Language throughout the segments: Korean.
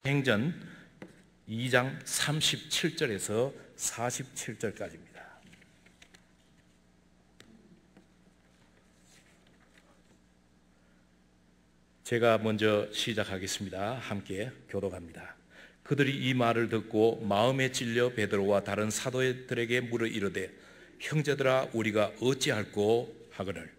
행전 2장 37절에서 47절까지입니다. 제가 먼저 시작하겠습니다. 함께 교독합니다. 그들이 이 말을 듣고 마음에 찔려 베드로와 다른 사도들에게 물어 이르되 형제들아 우리가 어찌할꼬 하거늘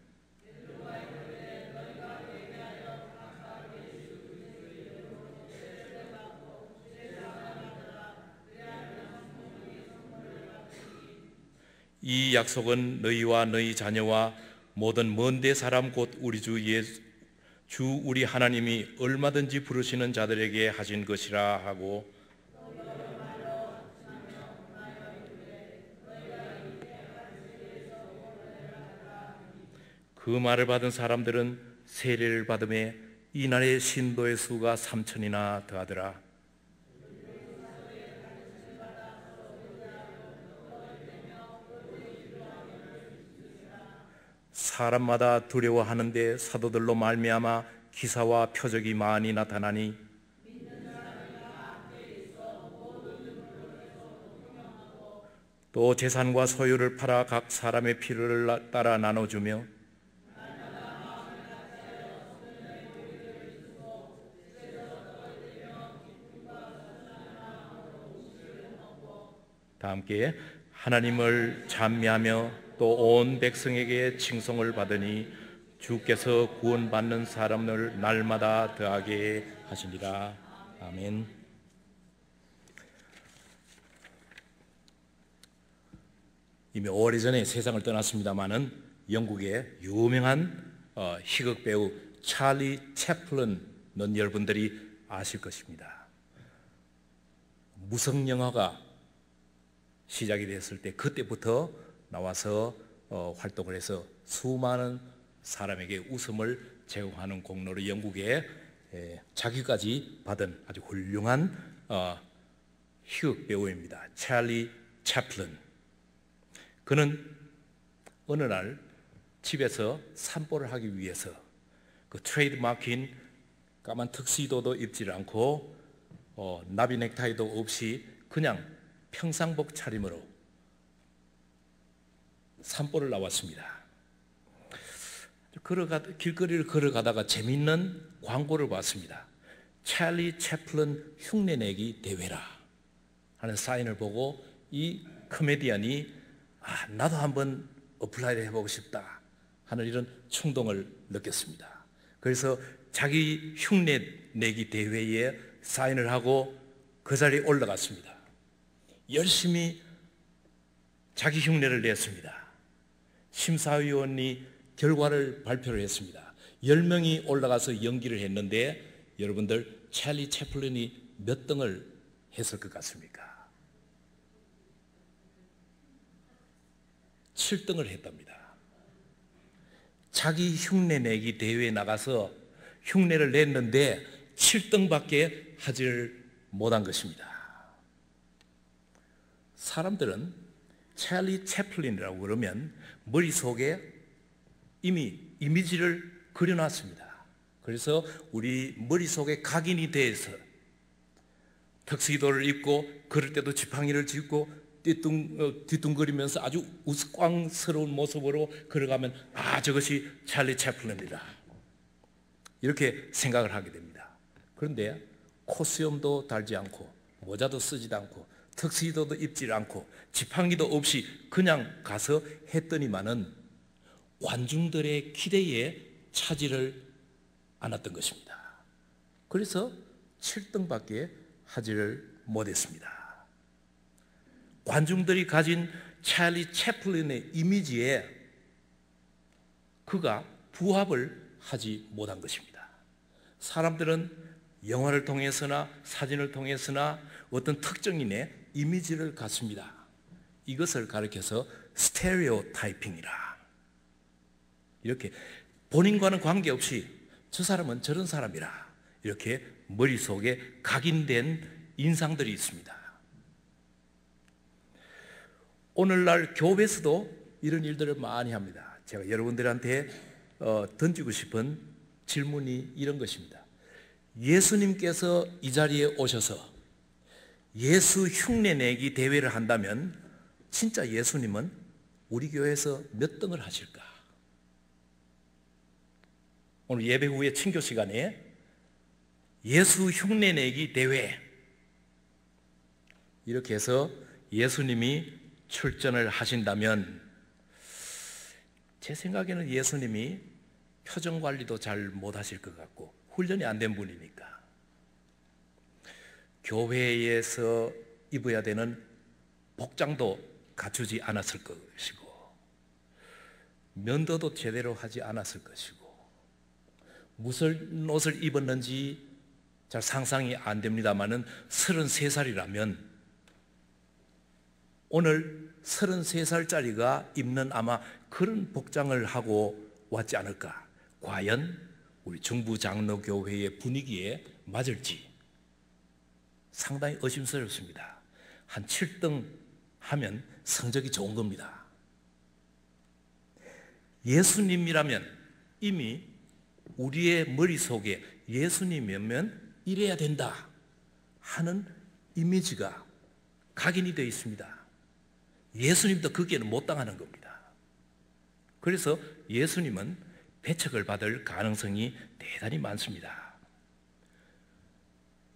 이 약속은 너희와 너희 자녀와 모든 먼데 사람 곧 우리 주 우리 하나님이 얼마든지 부르시는 자들에게 하신 것이라 하고 그 말을 받은 사람들은 세례를 받음에 이날의 신도의 수가 3,000이나 더하더라. 사람마다 두려워하는데 사도들로 말미암아 기사와 표적이 많이 나타나니 또 재산과 소유를 팔아 각 사람의 필요를 따라 나눠주며 다 함께 하나님을 찬미하며 또 온 백성에게 칭송을 받으니 주께서 구원받는 사람을 날마다 더하게 하시니라. 아멘. 이미 오래전에 세상을 떠났습니다마는 영국의 유명한 희극 배우 찰리 채플린은 여러분들이 아실 것입니다. 무성영화가 시작이 됐을 때 그때부터 나와서 활동을 해서 수많은 사람에게 웃음을 제공하는 공로로 영국에 자기까지 받은 아주 훌륭한 희극 배우입니다. 찰리 채플린. 그는 어느 날 집에서 산보를 하기 위해서 그 트레이드 마크인 까만 턱시도도 입지 않고 나비 넥타이도 없이 그냥 평상복 차림으로 산보를 나왔습니다. 길거리를 걸어가다가 재미있는 광고를 봤습니다. 찰리 채플린 흉내내기 대회라 하는 사인을 보고 이 코미디언이 나도 한번 어플라이를 해보고 싶다 하는 이런 충동을 느꼈습니다. 그래서 자기 흉내내기 대회에 사인을 하고 그 자리에 올라갔습니다. 열심히 자기 흉내를 냈습니다. 심사위원이 결과를 발표를 했습니다. 10명이 올라가서 연기를 했는데 여러분들 찰리 채플린이 몇 등을 했을 것 같습니까? 7등을 했답니다. 자기 흉내내기 대회에 나가서 흉내를 냈는데 7등밖에 하지를 못한 것입니다. 사람들은 찰리 채플린이라고 그러면 머릿속에 이미 이미지를 그려놨습니다. 그래서 우리 머릿속에 각인이 돼서 턱시도를 입고 걸을 때도 지팡이를 짚고 뒤뚱거리면서 아주 우스꽝스러운 모습으로 걸어가면 저것이 찰리 채플린이다 이렇게 생각을 하게 됩니다. 그런데 코수염도 달지 않고 모자도 쓰지도 않고 턱시도도 입지 않고 지팡이도 없이 그냥 가서 했더니만은 관중들의 기대에 차지를 않았던 것입니다. 그래서 7등밖에 하지를 못했습니다. 관중들이 가진 찰리 채플린의 이미지에 그가 부합을 하지 못한 것입니다. 사람들은 영화를 통해서나 사진을 통해서나 어떤 특정인의 이미지를 갖습니다. 이것을 가리켜서 스테레오타이핑이라. 이렇게 본인과는 관계없이 저 사람은 저런 사람이라 이렇게 머릿속에 각인된 인상들이 있습니다. 오늘날 교회에서도 이런 일들을 많이 합니다. 제가 여러분들한테 던지고 싶은 질문이 이런 것입니다. 예수님께서 이 자리에 오셔서 예수 흉내내기 대회를 한다면 진짜 예수님은 우리 교회에서 몇 등을 하실까? 오늘 예배 후에 친교 시간에 예수 흉내내기 대회 이렇게 해서 예수님이 출전을 하신다면 제 생각에는 예수님이 표정 관리도 잘 못하실 것 같고 훈련이 안 된 분이니까 교회에서 입어야 되는 복장도 갖추지 않았을 것이고 면도도 제대로 하지 않았을 것이고 무슨 옷을 입었는지 잘 상상이 안 됩니다마는 33살이라면 오늘 33살짜리가 입는 아마 그런 복장을 하고 왔지 않을까. 과연 우리 중부장로교회의 분위기에 맞을지 상당히 의심스럽습니다. 한 7등 하면 성적이 좋은 겁니다. 예수님이라면 이미 우리의 머릿속에 예수님이면 이래야 된다 하는 이미지가 각인이 되어 있습니다. 예수님도 거기에는 못 당하는 겁니다. 그래서 예수님은 배척을 받을 가능성이 대단히 많습니다.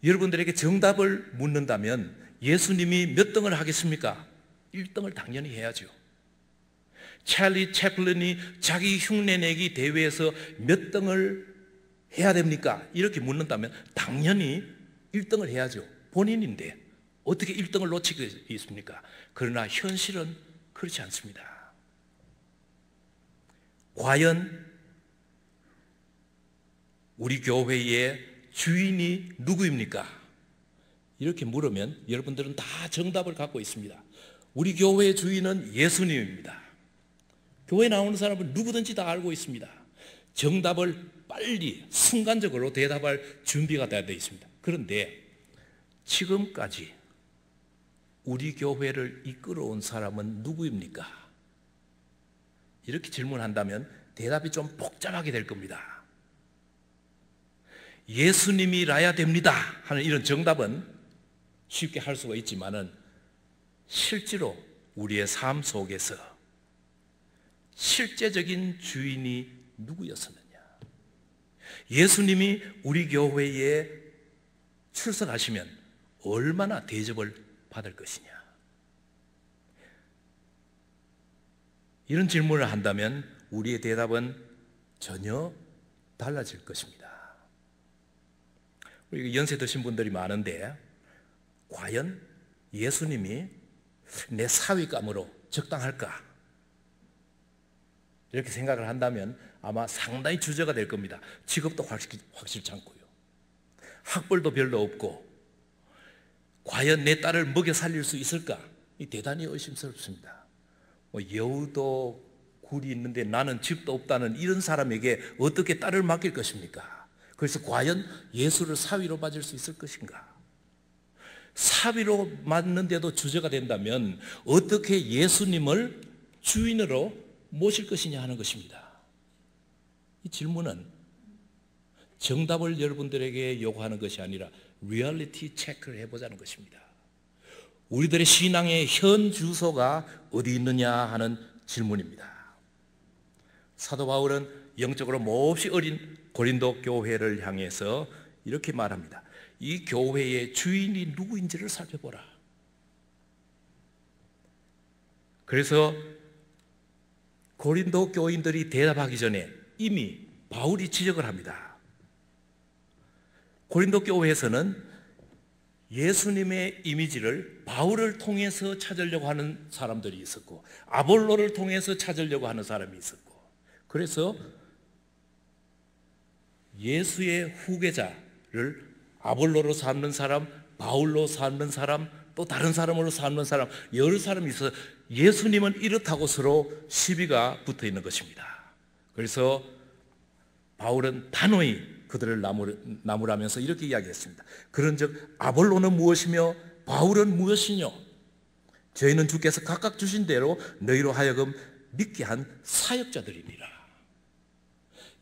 여러분들에게 정답을 묻는다면 예수님이 몇 등을 하겠습니까? 1등을 당연히 해야죠. 찰리 채플린이 자기 흉내내기 대회에서 몇 등을 해야 됩니까? 이렇게 묻는다면 당연히 1등을 해야죠. 본인인데 어떻게 1등을 놓치겠습니까? 그러나 현실은 그렇지 않습니다. 과연 우리 교회의 주인이 누구입니까? 이렇게 물으면 여러분들은 다 정답을 갖고 있습니다. 우리 교회의 주인은 예수님입니다. 교회 나오는 사람은 누구든지 다 알고 있습니다. 정답을 빨리 순간적으로 대답할 준비가 되어 있습니다. 그런데 지금까지 우리 교회를 이끌어온 사람은 누구입니까? 이렇게 질문한다면 대답이 좀 복잡하게 될 겁니다. 예수님이라야 됩니다 하는 이런 정답은 쉽게 할 수가 있지만은 실제로 우리의 삶 속에서 실제적인 주인이 누구였었느냐? 예수님이 우리 교회에 출석하시면 얼마나 대접을 받을 것이냐? 이런 질문을 한다면 우리의 대답은 전혀 달라질 것입니다. 우리 연세 드신 분들이 많은데 과연 예수님이 내 사위감으로 적당할까? 이렇게 생각을 한다면 아마 상당히 주저가 될 겁니다. 직업도 확실치 않고요. 학벌도 별로 없고 과연 내 딸을 먹여 살릴 수 있을까? 대단히 의심스럽습니다. 여우도 굴이 있는데 나는 집도 없다는 이런 사람에게 어떻게 딸을 맡길 것입니까? 그래서 과연 예수를 사위로 맞을 수 있을 것인가? 사위로 맞는데도 주저가 된다면 어떻게 예수님을 주인으로 모실 것이냐 하는 것입니다. 이 질문은 정답을 여러분들에게 요구하는 것이 아니라 리얼리티 체크를 해보자는 것입니다. 우리들의 신앙의 현 주소가 어디 있느냐 하는 질문입니다. 사도 바울은 영적으로 몹시 어린 고린도 교회를 향해서 이렇게 말합니다. 이 교회의 주인이 누구인지를 살펴보라. 그래서 고린도 교인들이 대답하기 전에 이미 바울이 지적을 합니다. 고린도 교회에서는 예수님의 이미지를 바울을 통해서 찾으려고 하는 사람들이 있었고 아볼로를 통해서 찾으려고 하는 사람이 있었고 그래서 예수의 후계자를 아볼로로 삼는 사람, 바울로 삼는 사람, 또 다른 사람으로 삼는 사람 여러 사람이 있어서 예수님은 이렇다고 서로 시비가 붙어 있는 것입니다. 그래서 바울은 단호히 그들을 나무라면서 이렇게 이야기했습니다. 그런즉 아볼로는 무엇이며 바울은 무엇이뇨? 저희는 주께서 각각 주신 대로 너희로 하여금 믿게 한 사역자들이니라.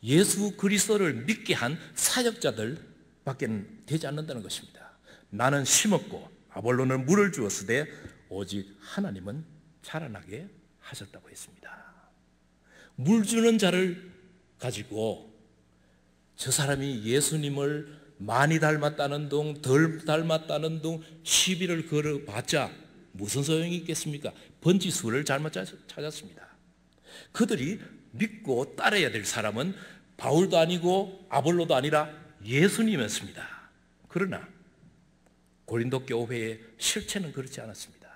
예수 그리스도를 믿게 한 사역자들, 밖에 되지 않는다는 것입니다. 나는 심었고 아볼로는 물을 주었으되 오직 하나님은 자라나게 하셨다고 했습니다. 물 주는 자를 가지고 저 사람이 예수님을 많이 닮았다는 둥, 덜 닮았다는 둥 시비를 걸어봤자 무슨 소용이 있겠습니까? 번지수를 잘못 찾았습니다. 그들이 믿고 따라야 될 사람은 바울도 아니고 아볼로도 아니라 예수님이었습니다. 그러나 고린도 교회의 실체는 그렇지 않았습니다.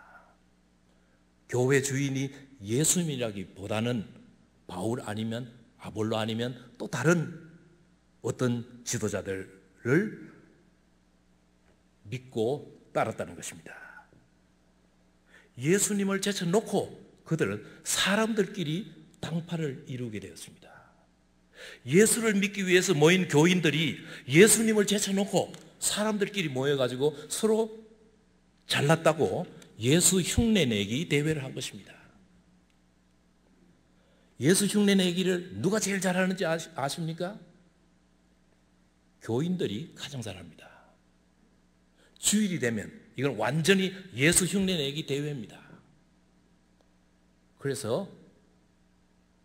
교회 주인이 예수님이라기보다는 바울 아니면 아볼로 아니면 또 다른 어떤 지도자들을 믿고 따랐다는 것입니다. 예수님을 제쳐놓고 그들은 사람들끼리 당파를 이루게 되었습니다. 예수를 믿기 위해서 모인 교인들이 예수님을 제쳐놓고 사람들끼리 모여가지고 서로 잘났다고 예수 흉내내기 대회를 한 것입니다. 예수 흉내내기를 누가 제일 잘하는지 아십니까? 교인들이 가장 잘합니다. 주일이 되면 이건 완전히 예수 흉내내기 대회입니다. 그래서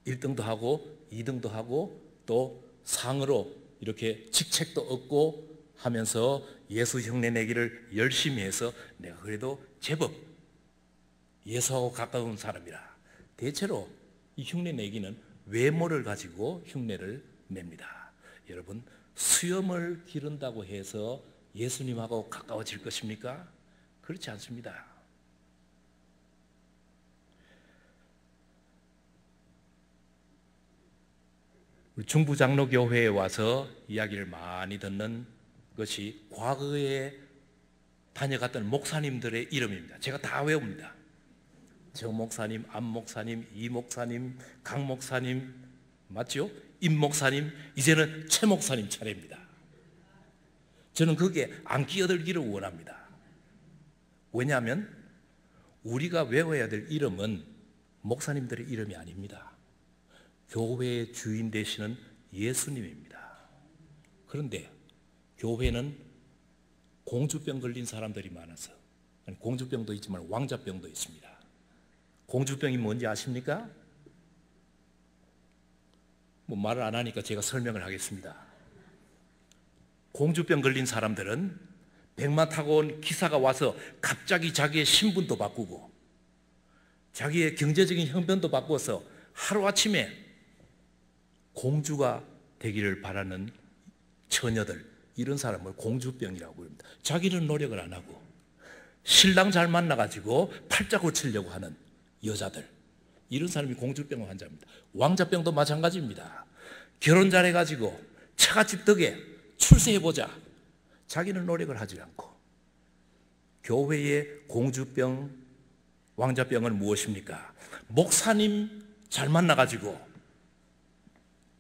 1등도 하고 2등도 하고 또 상으로 이렇게 직책도 얻고 하면서 예수 흉내내기를 열심히 해서 내가 그래도 제법 예수하고 가까운 사람이라. 대체로 이 흉내내기는 외모를 가지고 흉내를 냅니다. 여러분, 수염을 기른다고 해서 예수님하고 가까워질 것입니까? 그렇지 않습니다. 우리 중부장로교회에 와서 이야기를 많이 듣는 것이 과거에 다녀갔던 목사님들의 이름입니다. 제가 다 외웁니다. 정 목사님, 안 목사님, 이 목사님, 강 목사님, 맞죠? 임 목사님, 이제는 최 목사님 차례입니다. 저는 거기에 안 끼어들기를 원합니다. 왜냐하면 우리가 외워야 될 이름은 목사님들의 이름이 아닙니다. 교회의 주인 되시는 예수님입니다. 그런데 교회는 공주병 걸린 사람들이 많아서, 공주병도 있지만 왕자병도 있습니다. 공주병이 뭔지 아십니까? 뭐 말을 안 하니까 제가 설명을 하겠습니다. 공주병 걸린 사람들은 백마 타고 온 기사가 와서 갑자기 자기의 신분도 바꾸고 자기의 경제적인 형편도 바꿔서 하루아침에 공주가 되기를 바라는 처녀들, 이런 사람을 공주병이라고 부릅니다. 자기는 노력을 안 하고 신랑 잘 만나가지고 팔자 고치려고 하는 여자들, 이런 사람이 공주병 환자입니다. 왕자병도 마찬가지입니다. 결혼 잘해가지고 처갓집 덕에 출세해보자, 자기는 노력을 하지 않고. 교회의 공주병, 왕자병은 무엇입니까? 목사님 잘 만나가지고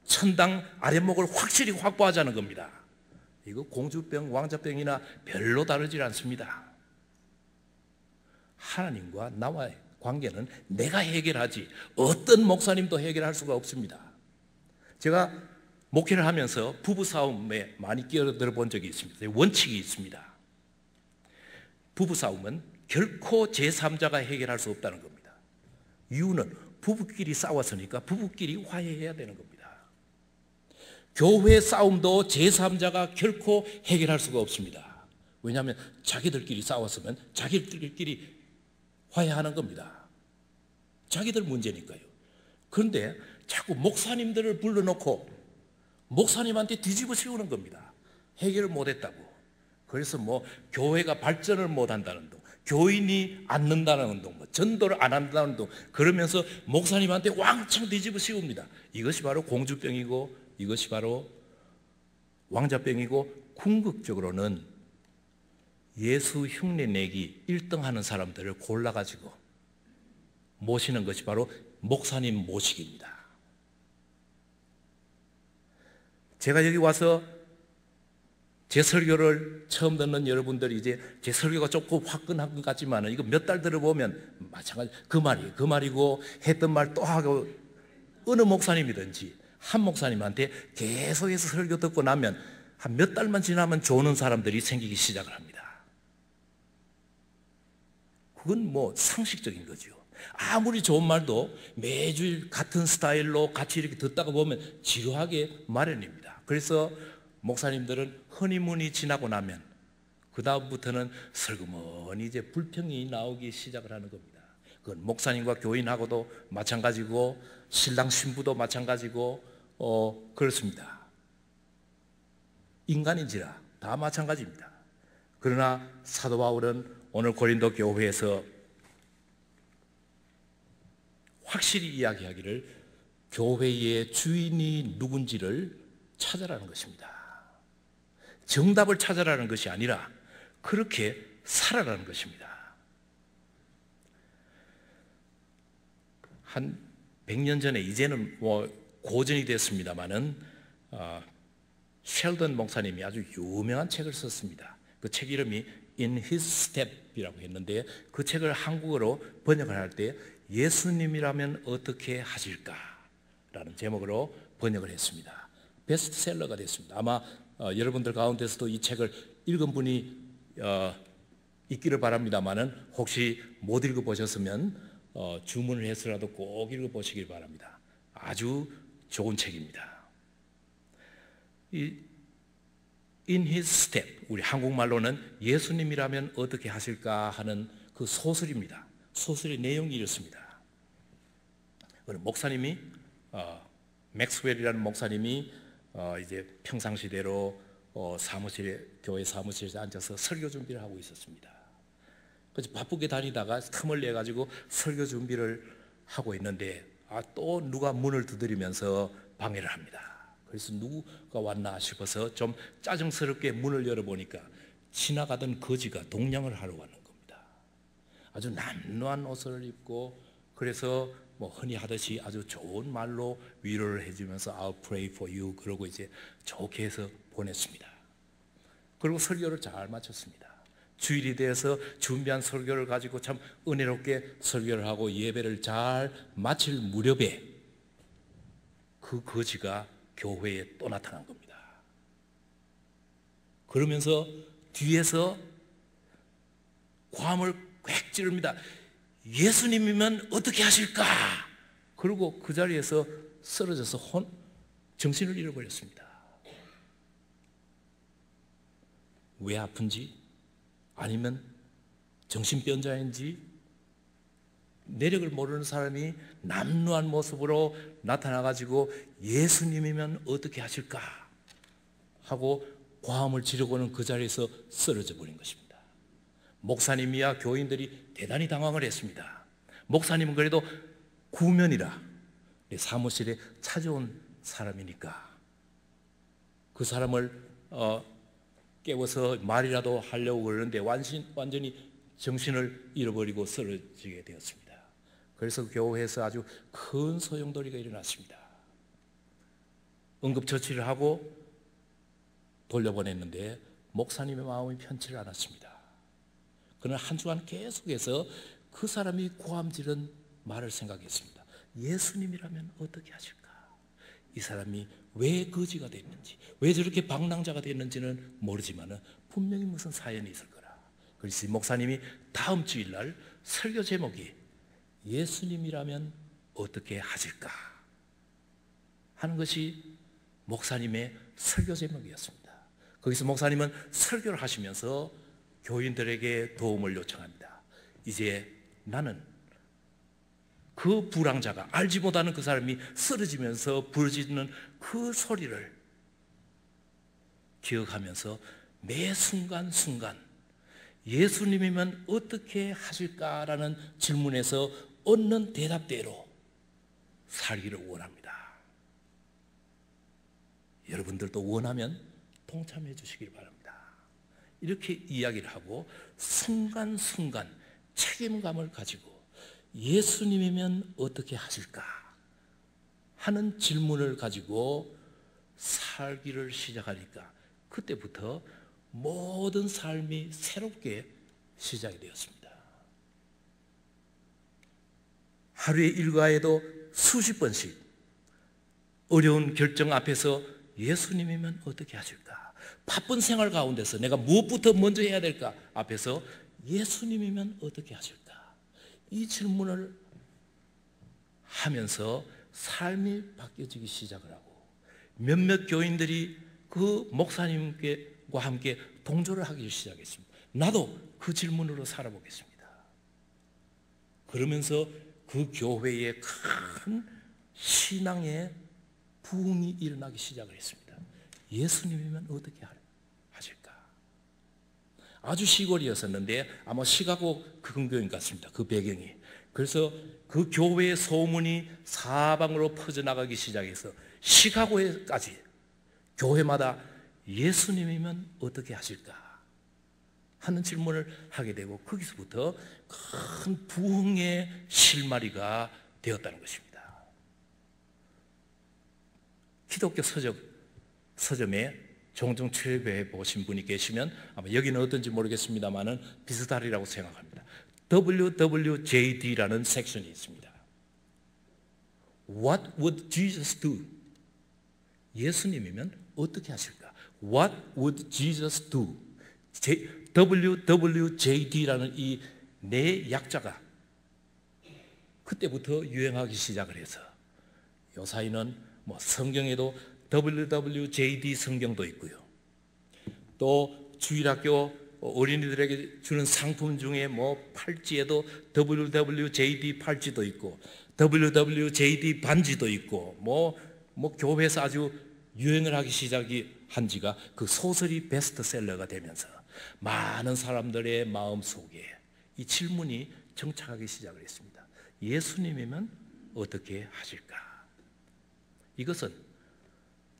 천당 아랫목을 확실히 확보하자는 겁니다. 이거 공주병, 왕자병이나 별로 다르지 않습니다. 하나님과 나와의 관계는 내가 해결하지 어떤 목사님도 해결할 수가 없습니다. 제가 목회를 하면서 부부싸움에 많이 끼어들어 본 적이 있습니다. 원칙이 있습니다. 부부싸움은 결코 제3자가 해결할 수 없다는 겁니다. 이유는 부부끼리 싸웠으니까 부부끼리 화해해야 되는 겁니다. 교회 싸움도 제3자가 결코 해결할 수가 없습니다. 왜냐하면 자기들끼리 싸웠으면 자기들끼리 화해하는 겁니다. 자기들 문제니까요. 그런데 자꾸 목사님들을 불러놓고 목사님한테 뒤집어 씌우는 겁니다. 해결을 못했다고. 그래서 뭐 교회가 발전을 못한다는 둥, 교인이 앉는다는 둥, 전도를 안 한다는 둥, 그러면서 목사님한테 왕창 뒤집어 씌웁니다. 이것이 바로 공주병이고 이것이 바로 왕자병이고, 궁극적으로는 예수 흉내내기 1등 하는 사람들을 골라가지고 모시는 것이 바로 목사님 모시기입니다. 제가 여기 와서 제 설교를 처음 듣는 여러분들이 이제 제 설교가 조금 화끈한 것 같지만 이거 몇 달 들어보면 마찬가지, 그 말이고 했던 말 또 하고, 어느 목사님이든지 한 목사님한테 계속해서 설교 듣고 나면 한 몇 달만 지나면 조는 사람들이 생기기 시작을 합니다. 그건 뭐 상식적인 거죠. 아무리 좋은 말도 매주 같은 스타일로 같이 이렇게 듣다가 보면 지루하게 마련입니다. 그래서 목사님들은 허니문이 지나고 나면 그 다음부터는 슬그머니 이제 불평이 나오기 시작을 하는 겁니다. 그건 목사님과 교인하고도 마찬가지고 신랑 신부도 마찬가지고 그렇습니다. 인간인지라 다 마찬가지입니다. 그러나 사도 바울은 오늘 고린도 교회에서 확실히 이야기하기를 교회의 주인이 누군지를 찾아라는 것입니다. 정답을 찾아라는 것이 아니라 그렇게 살아라는 것입니다. 한 100년 전에, 이제는 뭐 고전이 됐습니다마는 셸던 목사님이 아주 유명한 책을 썼습니다. 그 책 이름이 In His Step이라고 했는데 그 책을 한국어로 번역을 할 때 예수님이라면 어떻게 하실까라는 제목으로 번역을 했습니다. 베스트셀러가 됐습니다. 아마 여러분들 가운데서도 이 책을 읽은 분이 있기를 바랍니다마는 혹시 못 읽어보셨으면 주문을 해서라도 꼭 읽어보시길 바랍니다. 아주 좋은 책입니다. In His Step, 우리 한국말로는 예수님이라면 어떻게 하실까 하는 그 소설입니다. 소설의 내용이 이렇습니다. 목사님이 맥스웰이라는 목사님이 이제 평상시대로 교회 사무실에 앉아서 설교 준비를 하고 있었습니다. 그래서 바쁘게 다니다가 틈을 내 가지고 설교 준비를 하고 있는데 또 누가 문을 두드리면서 방해를 합니다. 그래서 누가 왔나 싶어서 좀 짜증스럽게 문을 열어보니까 지나가던 거지가 동냥을 하러 왔는 겁니다. 아주 남루한 옷을 입고, 그래서 뭐 흔히 하듯이 아주 좋은 말로 위로를 해주면서 I'll pray for you 그러고 이제 좋게 해서 보냈습니다. 그리고 설교를 잘 마쳤습니다. 주일이 되어서 준비한 설교를 가지고 참 은혜롭게 설교를 하고 예배를 잘 마칠 무렵에 그 거지가 교회에 또 나타난 겁니다. 그러면서 뒤에서 고함을 꽥 지릅니다. 예수님이면 어떻게 하실까? 그리고 그 자리에서 쓰러져서 정신을 잃어버렸습니다. 왜 아픈지, 아니면 정신병자인지, 내력을 모르는 사람이 남루한 모습으로 나타나가지고 예수님이면 어떻게 하실까 하고 고함을 지르고는 그 자리에서 쓰러져 버린 것입니다. 목사님이야 교인들이 대단히 당황을 했습니다. 목사님은 그래도 구면이라 사무실에 찾아온 사람이니까 그 사람을 깨워서 말이라도 하려고 그러는데 완전히 정신을 잃어버리고 쓰러지게 되었습니다. 그래서 교회에서 아주 큰 소용돌이가 일어났습니다. 응급처치를 하고 돌려보냈는데 목사님의 마음이 편치를 않았습니다. 그러나 한 주간 계속해서 그 사람이 고함 지른 말을 생각했습니다. 예수님이라면 어떻게 하실까? 이 사람이 왜 거지가 됐는지, 왜 저렇게 방랑자가 됐는지는 모르지만 분명히 무슨 사연이 있을 거라. 그래서 목사님이 다음 주일날 설교 제목이 예수님이라면 어떻게 하실까 하는 것이 목사님의 설교 제목이었습니다. 거기서 목사님은 설교를 하시면서 교인들에게 도움을 요청합니다. 이제 나는 그 불황자가 알지 못하는 그 사람이 쓰러지면서 부르짖는 그 소리를 기억하면서 매 순간순간 예수님이면 어떻게 하실까라는 질문에서 얻는 대답대로 살기를 원합니다. 여러분들도 원하면 동참해 주시길 바랍니다. 이렇게 이야기를 하고 순간순간 책임감을 가지고 예수님이면 어떻게 하실까 하는 질문을 가지고 살기를 시작하니까 그때부터 모든 삶이 새롭게 시작이 되었습니다. 하루의 일과에도 수십 번씩 어려운 결정 앞에서 예수님이면 어떻게 하실까? 바쁜 생활 가운데서 내가 무엇부터 먼저 해야 될까 앞에서 예수님이면 어떻게 하실까? 이 질문을 하면서 삶이 바뀌어지기 시작을 하고 몇몇 교인들이 그 목사님과 함께 동조를 하기 시작했습니다. 나도 그 질문으로 살아보겠습니다. 그러면서 그 교회에 큰 신앙의 부흥이 일어나기 시작을 했습니다. 예수님이면 어떻게 하실까? 아주 시골이었었는데 아마 시카고 근교인 것 같습니다. 그 배경이. 그래서 그 교회의 소문이 사방으로 퍼져나가기 시작해서 시카고에까지 교회마다 예수님이면 어떻게 하실까 하는 질문을 하게 되고 거기서부터 큰 부흥의 실마리가 되었다는 것입니다. 기독교 서점에 종종 출입해 보신 분이 계시면 아마 여기는 어떤지 모르겠습니다만은 비슷하리라고 생각합니다. WWJD라는 섹션이 있습니다. What would Jesus do? 예수님이면 어떻게 하실까? What would Jesus do? WWJD라는 이 네 약자가 그때부터 유행하기 시작을 해서 요사이는 뭐 성경에도 WWJD 성경도 있고요. 또 주일학교 어린이들에게 주는 상품 중에 뭐 팔찌에도 WWJD 팔찌도 있고 WWJD 반지도 있고 뭐 교회에서 아주 유행을 하기 시작한 지가 그 소설이 베스트셀러가 되면서 많은 사람들의 마음 속에 이 질문이 정착하기 시작을 했습니다. 예수님이면 어떻게 하실까? 이것은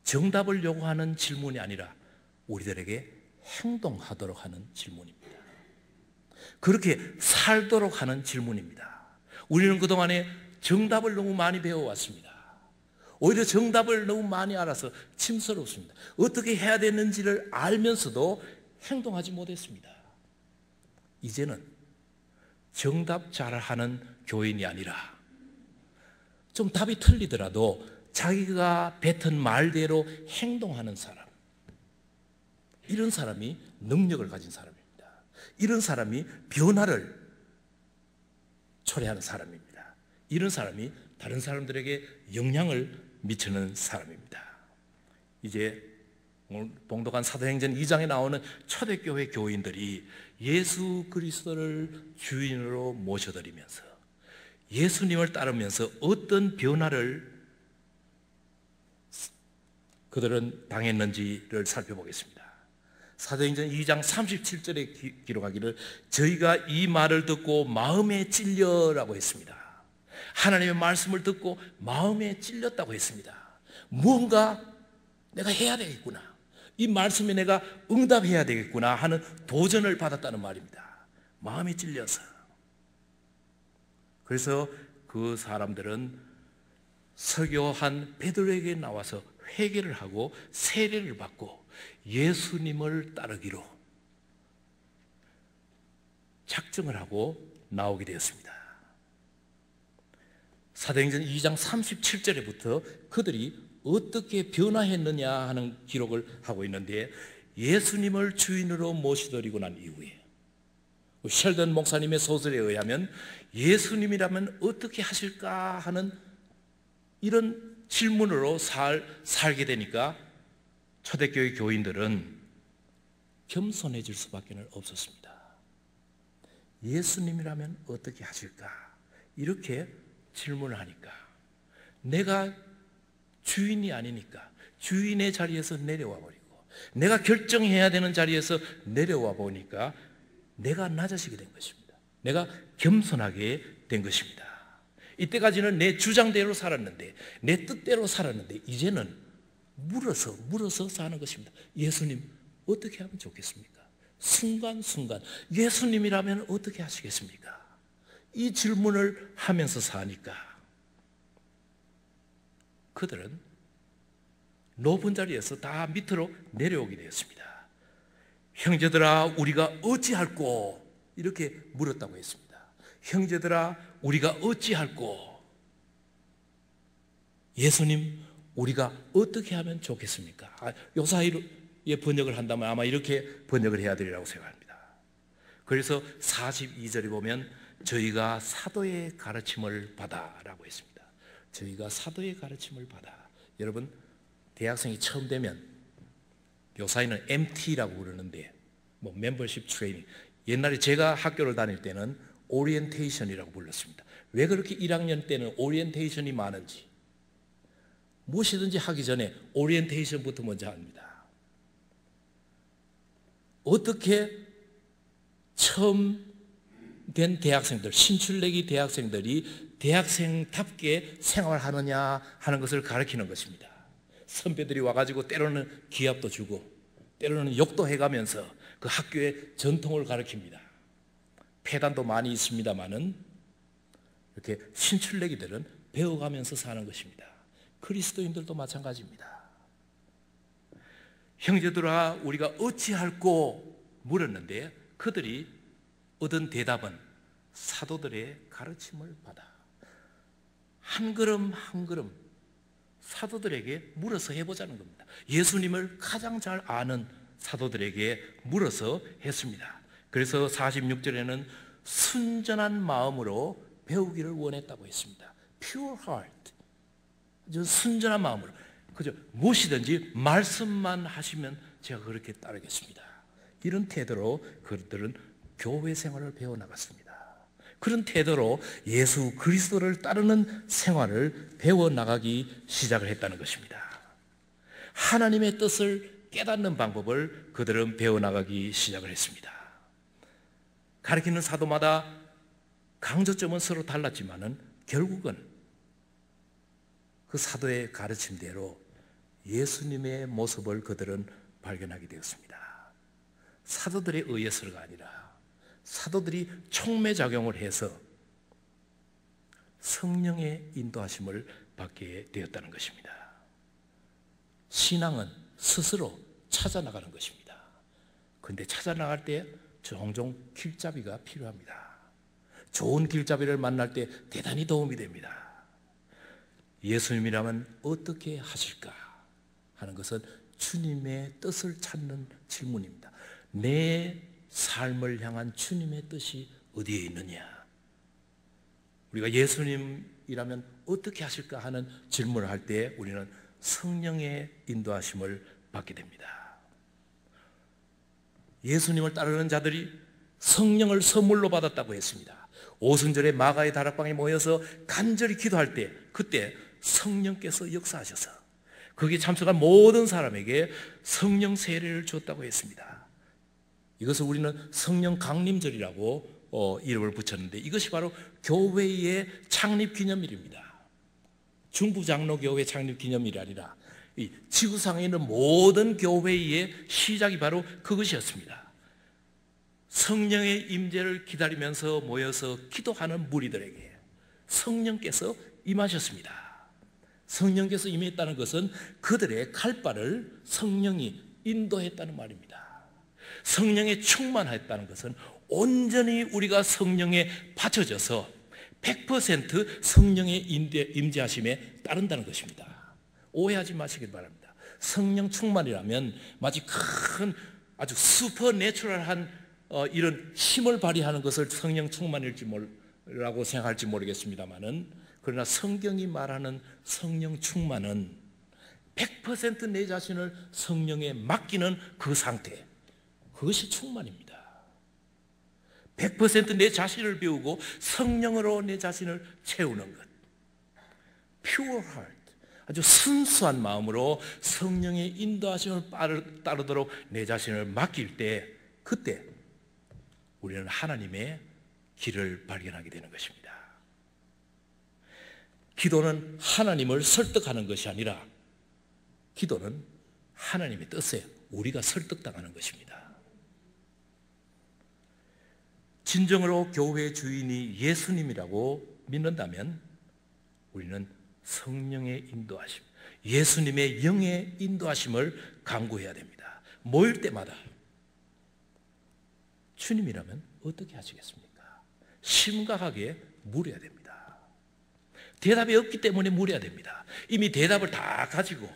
정답을 요구하는 질문이 아니라 우리들에게 행동하도록 하는 질문입니다. 그렇게 살도록 하는 질문입니다. 우리는 그동안에 정답을 너무 많이 배워왔습니다. 오히려 정답을 너무 많이 알아서 침스럽습니다. 어떻게 해야 되는지를 알면서도 행동하지 못했습니다. 이제는 정답 잘하는 교인이 아니라 좀 답이 틀리더라도 자기가 뱉은 말대로 행동하는 사람, 이런 사람이 능력을 가진 사람입니다. 이런 사람이 변화를 초래하는 사람입니다. 이런 사람이 다른 사람들에게 영향을 미치는 사람입니다. 이제 오늘 봉독한 사도행전 2장에 나오는 초대교회 교인들이 예수 그리스도를 주인으로 모셔드리면서 예수님을 따르면서 어떤 변화를 그들은 당했는지를 살펴보겠습니다. 사도행전 2장 37절에 기록하기를 저희가 이 말을 듣고 마음에 찔려라고 했습니다. 하나님의 말씀을 듣고 마음에 찔렸다고 했습니다. 무언가 내가 해야 되겠구나, 이 말씀에 내가 응답해야 되겠구나 하는 도전을 받았다는 말입니다. 마음에 찔려서. 그래서 그 사람들은 설교한 베드로에게 나와서 회개를 하고 세례를 받고 예수님을 따르기로 작정을 하고 나오게 되었습니다. 사도행전 2장 37절에부터 그들이 어떻게 변화했느냐 하는 기록을 하고 있는데, 예수님을 주인으로 모시드리고 난 이후에 셸던 목사님의 소설에 의하면 예수님이라면 어떻게 하실까 하는 이런 질문으로 살게 되니까 초대교회 교인들은 겸손해질 수밖에 없었습니다. 예수님이라면 어떻게 하실까? 이렇게 질문을 하니까 내가 주인이 아니니까 주인의 자리에서 내려와 버리고 내가 결정해야 되는 자리에서 내려와 보니까 내가 낮아지게 된 것입니다. 내가 겸손하게 된 것입니다. 이때까지는 내 주장대로 살았는데, 내 뜻대로 살았는데 이제는 물어서 사는 것입니다. 예수님 어떻게 하면 좋겠습니까? 순간순간 예수님이라면 어떻게 하시겠습니까? 이 질문을 하면서 사니까 그들은 높은 자리에서 다 밑으로 내려오게 되었습니다. 형제들아 우리가 어찌할꼬? 이렇게 물었다고 했습니다. 형제들아 우리가 어찌할꼬? 예수님 우리가 어떻게 하면 좋겠습니까? 요사이로 번역을 한다면 아마 이렇게 번역을 해야 되리라고 생각합니다. 그래서 42절에 보면 저희가 사도의 가르침을 받아라고 했습니다. 저희가 사도의 가르침을 받아. 여러분, 대학생이 처음 되면 요사이는 MT라고 부르는데 멤버십 트레이닝, 옛날에 제가 학교를 다닐 때는 오리엔테이션이라고 불렀습니다. 왜 그렇게 1학년 때는 오리엔테이션이 많은지, 무엇이든지 하기 전에 오리엔테이션부터 먼저 합니다. 어떻게 처음 된 대학생들, 신출내기 대학생들이 대학생답게 생활하느냐 하는 것을 가르치는 것입니다. 선배들이 와가지고 때로는 기합도 주고 때로는 욕도 해가면서 그 학교의 전통을 가르칩니다. 폐단도 많이 있습니다만은 이렇게 신출내기들은 배워가면서 사는 것입니다. 그리스도인들도 마찬가지입니다. 형제들아, 우리가 어찌할꼬 물었는데 그들이 얻은 대답은 사도들의 가르침을 받아. 한 걸음 한 걸음 사도들에게 물어서 해보자는 겁니다. 예수님을 가장 잘 아는 사도들에게 물어서 했습니다. 그래서 46절에는 순전한 마음으로 배우기를 원했다고 했습니다. Pure heart, 아주 순전한 마음으로, 그저 무엇이든지 말씀만 하시면 제가 그렇게 따르겠습니다. 이런 태도로 그들은 교회 생활을 배워나갔습니다. 그런 태도로 예수 그리스도를 따르는 생활을 배워나가기 시작을 했다는 것입니다. 하나님의 뜻을 깨닫는 방법을 그들은 배워나가기 시작을 했습니다. 가르치는 사도마다 강조점은 서로 달랐지만은 결국은 그 사도의 가르침대로 예수님의 모습을 그들은 발견하게 되었습니다. 사도들에 의해서가 아니라 사도들이 촉매작용을 해서 성령의 인도하심을 받게 되었다는 것입니다. 신앙은 스스로 찾아나가는 것입니다. 그런데 찾아나갈 때 종종 길잡이가 필요합니다. 좋은 길잡이를 만날 때 대단히 도움이 됩니다. 예수님이라면 어떻게 하실까 하는 것은 주님의 뜻을 찾는 질문입니다. 내 삶을 향한 주님의 뜻이 어디에 있느냐? 우리가 예수님이라면 어떻게 하실까 하는 질문을 할 때 우리는 성령의 인도하심을 받게 됩니다. 예수님을 따르는 자들이 성령을 선물로 받았다고 했습니다. 오순절에 마가의 다락방에 모여서 간절히 기도할 때 그때 성령께서 역사하셔서 거기에 참석한 모든 사람에게 성령 세례를 줬다고 했습니다. 이것을 우리는 성령 강림절이라고 이름을 붙였는데 이것이 바로 교회의 창립 기념일입니다. 중부장로교회 창립 기념일이 아니라 이 지구상에 있는 모든 교회의 시작이 바로 그것이었습니다. 성령의 임재를 기다리면서 모여서 기도하는 무리들에게 성령께서 임하셨습니다. 성령께서 임했다는 것은 그들의 갈 바를 성령이 인도했다는 말입니다. 성령에 충만했다는 것은 온전히 우리가 성령에 받쳐져서 100% 성령의 임재하심에 따른다는 것입니다. 오해하지 마시길 바랍니다. 성령 충만이라면 마치 큰 아주 슈퍼내추럴한 이런 힘을 발휘하는 것을 성령 충만이라고 생각할지 모르겠습니다만은, 그러나 성경이 말하는 성령 충만은 100% 내 자신을 성령에 맡기는 그 상태, 그것이 충만입니다. 100% 내 자신을 배우고 성령으로 내 자신을 채우는 것. Pure heart, 아주 순수한 마음으로 성령의 인도하심을 따르도록 내 자신을 맡길 때, 그때 우리는 하나님의 길을 발견하게 되는 것입니다. 기도는 하나님을 설득하는 것이 아니라 기도는 하나님의 뜻에 우리가 설득당하는 것입니다. 진정으로 교회의 주인이 예수님이라고 믿는다면 우리는 성령의 인도하심, 예수님의 영의 인도하심을 간구해야 됩니다. 모일 때마다 주님이라면 어떻게 하시겠습니까? 심각하게 물어야 됩니다. 대답이 없기 때문에 물어야 됩니다. 이미 대답을 다 가지고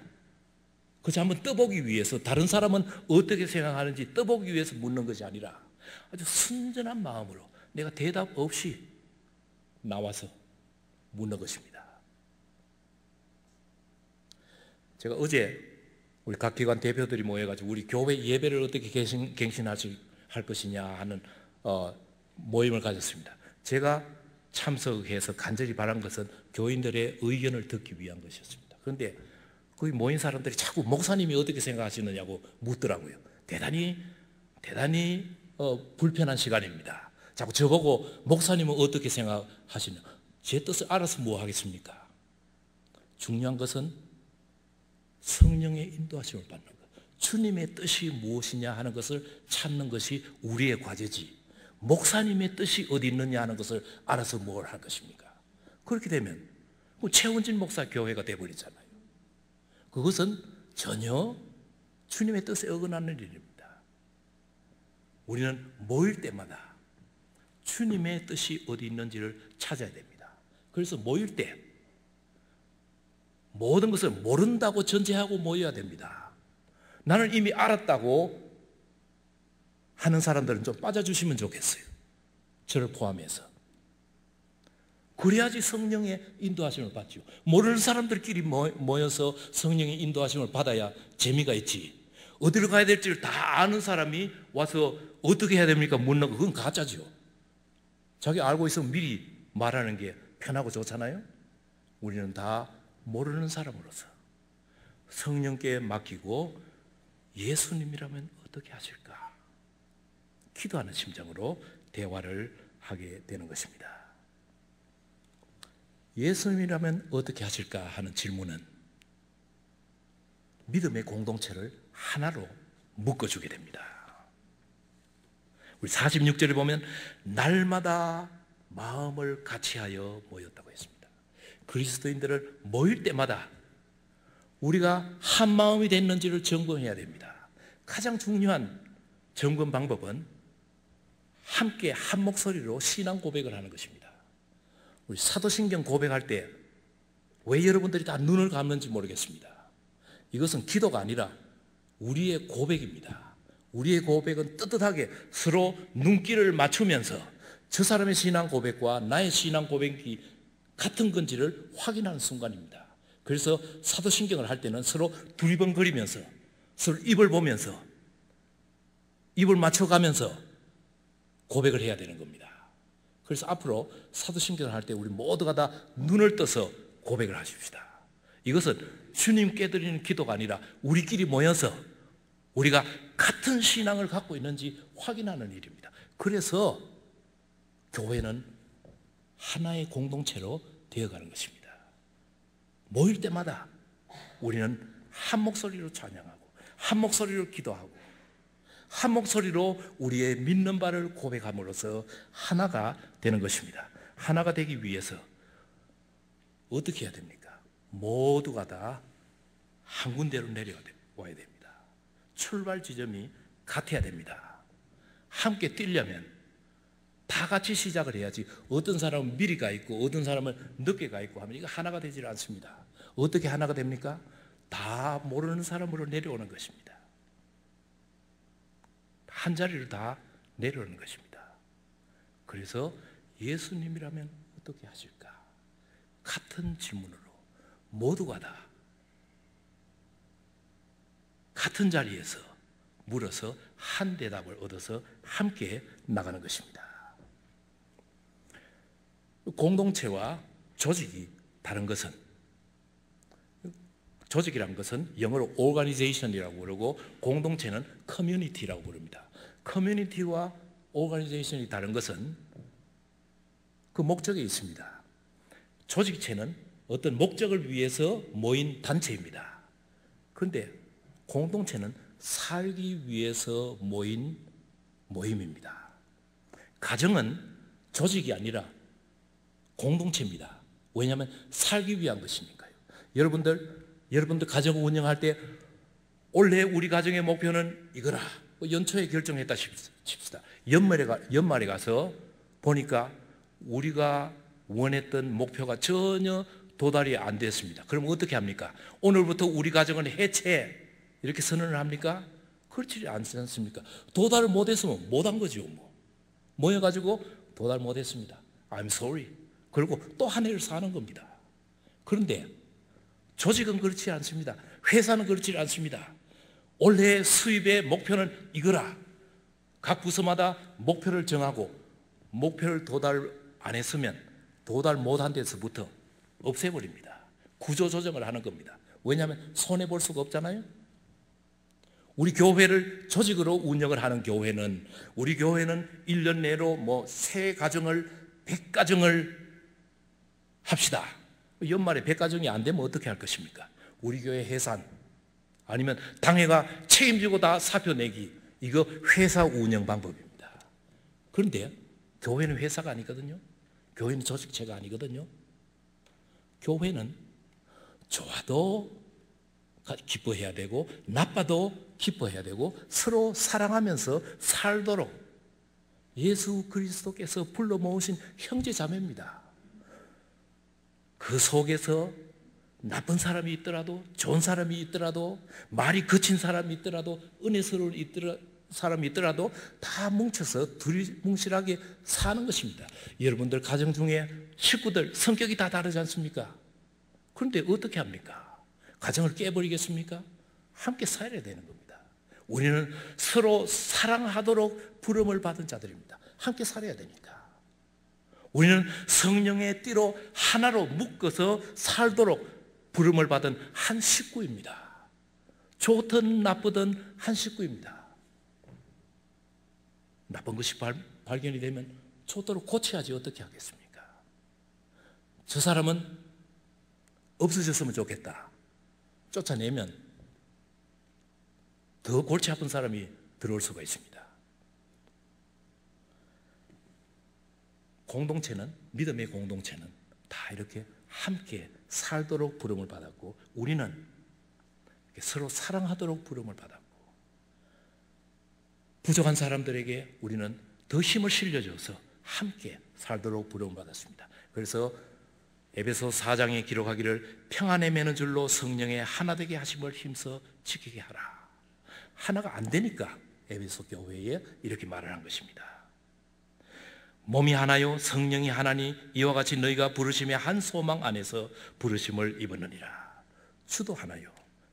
그저 한번 떠보기 위해서, 다른 사람은 어떻게 생각하는지 떠보기 위해서 묻는 것이 아니라 아주 순전한 마음으로 내가 대답 없이 나와서 묻는 것입니다. 제가 어제 우리 각 기관 대표들이 모여가지고 우리 교회 예배를 어떻게 갱신할 것이냐 하는 모임을 가졌습니다. 제가 참석해서 간절히 바란 것은 교인들의 의견을 듣기 위한 것이었습니다. 그런데 거기 모인 사람들이 자꾸 목사님이 어떻게 생각하시느냐고 묻더라고요. 대단히 불편한 시간입니다. 자꾸 저보고 목사님은 어떻게 생각하시냐. 제 뜻을 알아서 뭐 하겠습니까? 중요한 것은 성령의 인도하심을 받는 것, 주님의 뜻이 무엇이냐 하는 것을 찾는 것이 우리의 과제지, 목사님의 뜻이 어디 있느냐 하는 것을 알아서 뭘 할 것입니까? 그렇게 되면 최원진 목사 교회가 되어버리잖아요. 그것은 전혀 주님의 뜻에 어긋나는 일입니다. 우리는 모일 때마다 주님의 뜻이 어디 있는지를 찾아야 됩니다. 그래서 모일 때 모든 것을 모른다고 전제하고 모여야 됩니다. 나는 이미 알았다고 하는 사람들은 좀 빠져주시면 좋겠어요. 저를 포함해서. 그래야지 성령의 인도하심을 받죠. 모르는 사람들끼리 모여서 성령의 인도하심을 받아야 재미가 있지. 어디로 가야 될지를 다 아는 사람이 와서 어떻게 해야 됩니까? 묻는 거, 그건 가짜죠. 자기 알고 있으면 미리 말하는 게 편하고 좋잖아요. 우리는 다 모르는 사람으로서 성령께 맡기고 예수님이라면 어떻게 하실까? 기도하는 심정으로 대화를 하게 되는 것입니다. 예수님이라면 어떻게 하실까 하는 질문은 믿음의 공동체를 하나로 묶어주게 됩니다. 우리 46절에 보면 날마다 마음을 같이하여 모였다고 했습니다. 그리스도인들을 모일 때마다 우리가 한 마음이 됐는지를 점검해야 됩니다. 가장 중요한 점검 방법은 함께 한 목소리로 신앙 고백을 하는 것입니다. 우리 사도신경 고백할 때 왜 여러분들이 다 눈을 감는지 모르겠습니다. 이것은 기도가 아니라 우리의 고백입니다. 우리의 고백은 떳떳하게 서로 눈길을 맞추면서 저 사람의 신앙 고백과 나의 신앙 고백이 같은 건지를 확인하는 순간입니다. 그래서 사도신경을 할 때는 서로 두리번거리면서 서로 입을 보면서 입을 맞춰가면서 고백을 해야 되는 겁니다. 그래서 앞으로 사도신경을 할 때 우리 모두가 다 눈을 떠서 고백을 하십시다. 이것은 주님께 드리는 기도가 아니라 우리끼리 모여서 우리가 같은 신앙을 갖고 있는지 확인하는 일입니다. 그래서 교회는 하나의 공동체로 되어가는 것입니다. 모일 때마다 우리는 한 목소리로 찬양하고 한 목소리로 기도하고 한 목소리로 우리의 믿는 바를 고백함으로써 하나가 되는 것입니다. 하나가 되기 위해서 어떻게 해야 됩니까? 모두가 다 한 군데로 내려와야 됩니다. 출발 지점이 같아야 됩니다. 함께 뛰려면 다 같이 시작을 해야지 어떤 사람은 미리 가 있고 어떤 사람은 늦게 가 있고 하면 이거 하나가 되질 않습니다. 어떻게 하나가 됩니까? 다 모르는 사람으로 내려오는 것입니다. 한 자리로 다 내려오는 것입니다. 그래서 예수님이라면 어떻게 하실까? 같은 질문으로 모두가 다 같은 자리에서 물어서 한 대답을 얻어서 함께 나가는 것입니다. 공동체와 조직이 다른 것은, 조직이라는 것은 영어로 organization이라고 부르고 공동체는 community라고 부릅니다. community와 organization이 다른 것은 그 목적에 있습니다. 조직체는 어떤 목적을 위해서 모인 단체입니다. 그런데 공동체는 살기 위해서 모인 모임입니다. 가정은 조직이 아니라 공동체입니다. 왜냐하면 살기 위한 것이니까요. 여러분들 가정을 운영할 때 올해 우리 가정의 목표는 이거라. 연초에 결정했다 칩시다. 연말에 가서 보니까 우리가 원했던 목표가 전혀 도달이 안 됐습니다. 그럼 어떻게 합니까? 오늘부터 우리 가정은 해체. 이렇게 선언을 합니까? 그렇지 않지 않습니까? 도달을 못했으면 못한 거죠. 모여가지고 도달 못했습니다. I'm sorry. 그리고 또 한 해를 사는 겁니다. 그런데 조직은 그렇지 않습니다. 회사는 그렇지 않습니다. 올해 수입의 목표는 이거라. 각 부서마다 목표를 정하고 목표를 도달 안 했으면 도달 못한 데서부터 없애버립니다. 구조조정을 하는 겁니다. 왜냐하면 손해볼 수가 없잖아요. 우리 교회를 조직으로 운영을 하는 교회는 우리 교회는 1년 내로 새 가정을 100가정을 합시다. 연말에 100가정이 안 되면 어떻게 할 것입니까? 우리 교회 해산 아니면 당회가 책임지고 다 사표 내기, 이거 회사 운영 방법입니다. 그런데 교회는 회사가 아니거든요. 교회는 조직체가 아니거든요. 교회는 좋아도 기뻐해야 되고 나빠도 기뻐해야 되고 서로 사랑하면서 살도록 예수 그리스도께서 불러 모으신 형제 자매입니다. 그 속에서 나쁜 사람이 있더라도 좋은 사람이 있더라도 말이 거친 사람이 있더라도 은혜스러운 사람이 있더라도 다 뭉쳐서 두리뭉실하게 사는 것입니다. 여러분들 가정 중에 식구들 성격이 다 다르지 않습니까? 그런데 어떻게 합니까? 가정을 깨버리겠습니까? 함께 살아야 되는 겁니다. 우리는 서로 사랑하도록 부름을 받은 자들입니다. 함께 살아야 되니까. 우리는 성령의 띠로 하나로 묶어서 살도록 부름을 받은 한 식구입니다. 좋든 나쁘든 한 식구입니다. 나쁜 것이 발견이 되면 초도로 고쳐야지 어떻게 하겠습니까? 저 사람은 없어졌으면 좋겠다. 쫓아내면 더 골치 아픈 사람이 들어올 수가 있습니다. 공동체는, 믿음의 공동체는 다 이렇게 함께 살도록 부름을 받았고 우리는 서로 사랑하도록 부름을 받았고 부족한 사람들에게 우리는 더 힘을 실려줘서 함께 살도록 부름을 받았습니다. 그래서 에베소 4장에 기록하기를 평안에 매는 줄로 성령의 하나 되게 하심을 힘써 지키게 하라. 하나가 안 되니까 에베소 교회에 이렇게 말을 한 것입니다. 몸이 하나요 성령이 하나니 이와 같이 너희가 부르심의 한 소망 안에서 부르심을 입었느니라. 주도 하나요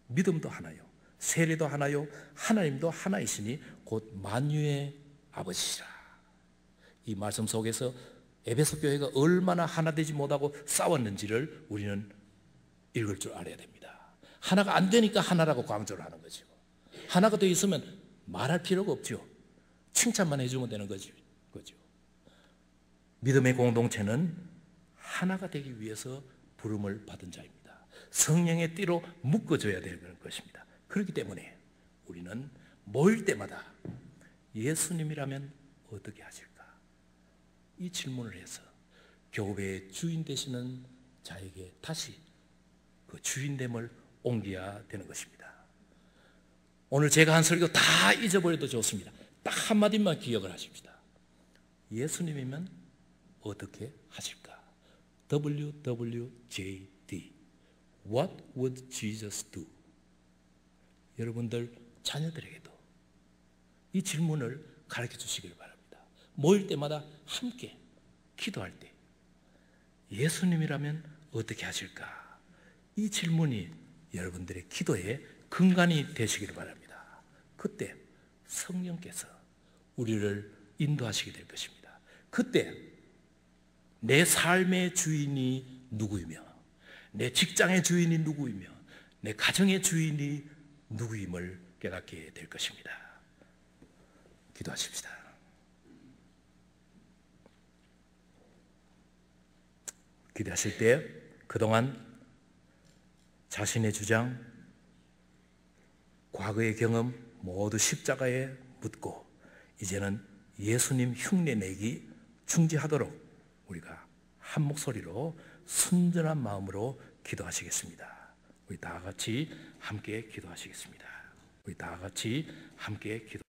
믿음도 하나요 세례도 하나요 하나님도 하나이시니 곧 만유의 아버지시라. 이 말씀 속에서 에베소 교회가 얼마나 하나 되지 못하고 싸웠는지를 우리는 읽을 줄 알아야 됩니다. 하나가 안 되니까 하나라고 강조를 하는 거죠. 하나가 되어 있으면 말할 필요가 없죠. 칭찬만 해주면 되는 거죠. 믿음의 공동체는 하나가 되기 위해서 부름을 받은 자입니다. 성령의 띠로 묶어줘야 되는 것입니다. 그렇기 때문에 우리는 모일 때마다 예수님이라면 어떻게 하실까? 이 질문을 해서 교회의 주인 되시는 자에게 다시 그 주인됨을 옮겨야 되는 것입니다. 오늘 제가 한 설교 다 잊어버려도 좋습니다. 딱 한마디만 기억을 하십시다. 예수님이면 어떻게 하실까? WWJD What would Jesus do? 여러분들 자녀들에게도 이 질문을 가르쳐 주시길 바랍니다. 모일 때마다 함께 기도할 때 예수님이라면 어떻게 하실까? 이 질문이 여러분들의 기도의 근간이 되시기를 바랍니다. 그때 성령께서 우리를 인도하시게 될 것입니다. 그때 내 삶의 주인이 누구이며 내 직장의 주인이 누구이며 내 가정의 주인이 누구임을 깨닫게 될 것입니다. 기도하십시다. 기도하실 때 그동안 자신의 주장, 과거의 경험 모두 십자가에 묻고 이제는 예수님 흉내내기 중지하도록 우리가 한 목소리로 순전한 마음으로 기도하시겠습니다. 우리 다 같이 함께 기도하시겠습니다. 우리 다 같이 함께 기도.